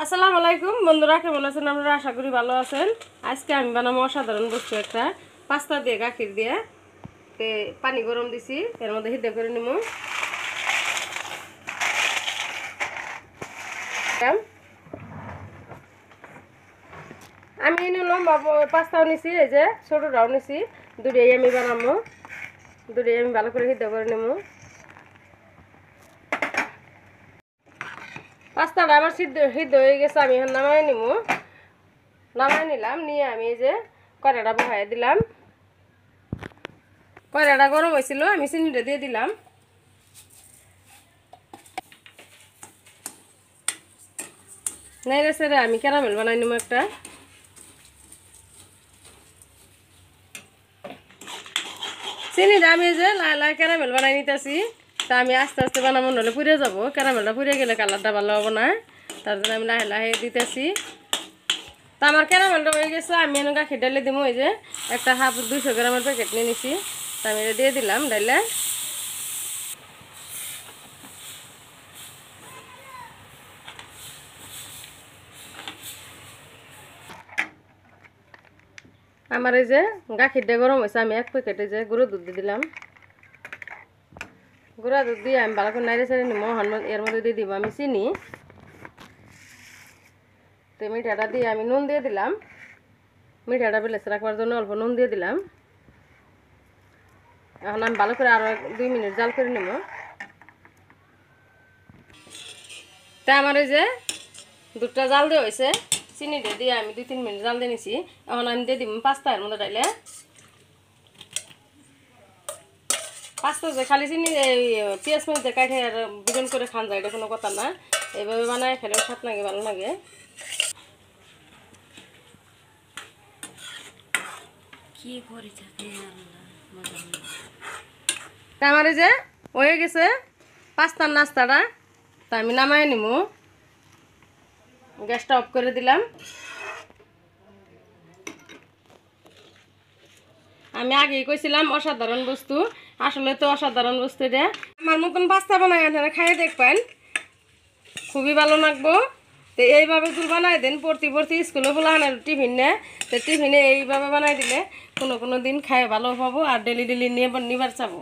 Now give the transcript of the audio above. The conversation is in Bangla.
আসসালামু আলাইকুম বন্ধুরা, কেমন আছেন? আপনারা আশা করি ভালো আছেন। আজকে আমি বানাবো অসাধারণ বস্তু একটা পাস্তা দিয়ে গাখির দিয়ে। তে পানি গরম দিছি, এর মধ্যে সিদ্ধ করে নিব। আমি নিলাম পাস্তাও নিছি, এই যে ছোটটাও নিছি। দুটোই আমি বানাবো, দুটোই আমি ভালো করে সিদ্ধ করে নেব। পাস্তাটা আমার সিদ্ধ হয়ে গেছে, আমি এখন নামাই নিব। নামাই নিলাম, নিয়ে আমি এই যে কড়াইটা বসাই দিলাম। কড়াইটা গরম হয়েছিল, আমি চিনিটা দিয়ে দিলাম। নাইরে সেরে আমি ক্যারামেল বানাই নিব একটা। চিনিটা আমি যে লাই লাই ক্যারামেল বানাই নিতেছি। তা আমি আস্তে আস্তে বানাবো, নাহলে পুড়ে যাবো। ক্যারামেলটা পুড়ে গেলে কালারটা ভালো হবে না, তার জন্য আমি লাহে লাহে দিতেছি। তা আমার ক্যারামেলটা হয়ে গেছে, আমি এনে গাখীর ডালে দিব। এই যে একটা 200 গ্রামের প্যাকেট নিয়ে নিছি, তা আমি এটা দিয়ে দিলাম ডাইলে। আমার এই যে গাখীরটা গরম হয়েছে, আমি এক প্যাকেটে যে গুঁড়ো দুধ দিয়ে দিলাম। গুঁড়া দুধ দিয়ে আমি ভালো করে নাড়ে ছেড়ে নিব। এর মধ্যে দিয়ে দিব আমি চিনি। তো মিঠাটা দিয়ে আমি নুন দিয়ে দিলাম। মিঠাটা বেলেছে রাখবার জন্য অল্প নুন দিয়ে দিলাম। এখন আমি ভালো করে আরও 2 মিনিট জাল করে নেব। তা আমার এই যে দুধটা জাল দিয়ে হয়েছে, চিনিটা দিয়ে আমি 2-3 মিনিট জাল দিয়ে নিছি। এখন আমি দিয়ে দিব পাস্তা এর মধ্যে ডাইলে। পাস্তা যে খালি চিনি পেঁয়াজ মধ্যে কাটে আর বিজন করে খান যায়, এটা কোনো কথা না। এইভাবে বানায় খেলেও স্বাদ লাগে, ভালো লাগে। তা আমার এই যে হয়ে গেছে পাস্তার নাস্তাটা। তা আমি নামাই নিব, গ্যাসটা অফ করে দিলাম। আমি আগেই কইছিলাম অসাধারণ বস্তু, আসলে তো অসাধারণ বস্তু এটা। আমার মতন পাস্তা বানাই আপনারা খাইয়ে দেখবেন, খুবই ভালো লাগবো। তো এইভাবে জুল বানাই দেন, পড়তি স্কুলে বলাহানের টিফিন নেয়। তো টিফিনে এইভাবে বানাই দিলে কোনো দিন খাই ভালো পাবো, আর ডেলি নিবার চাবো।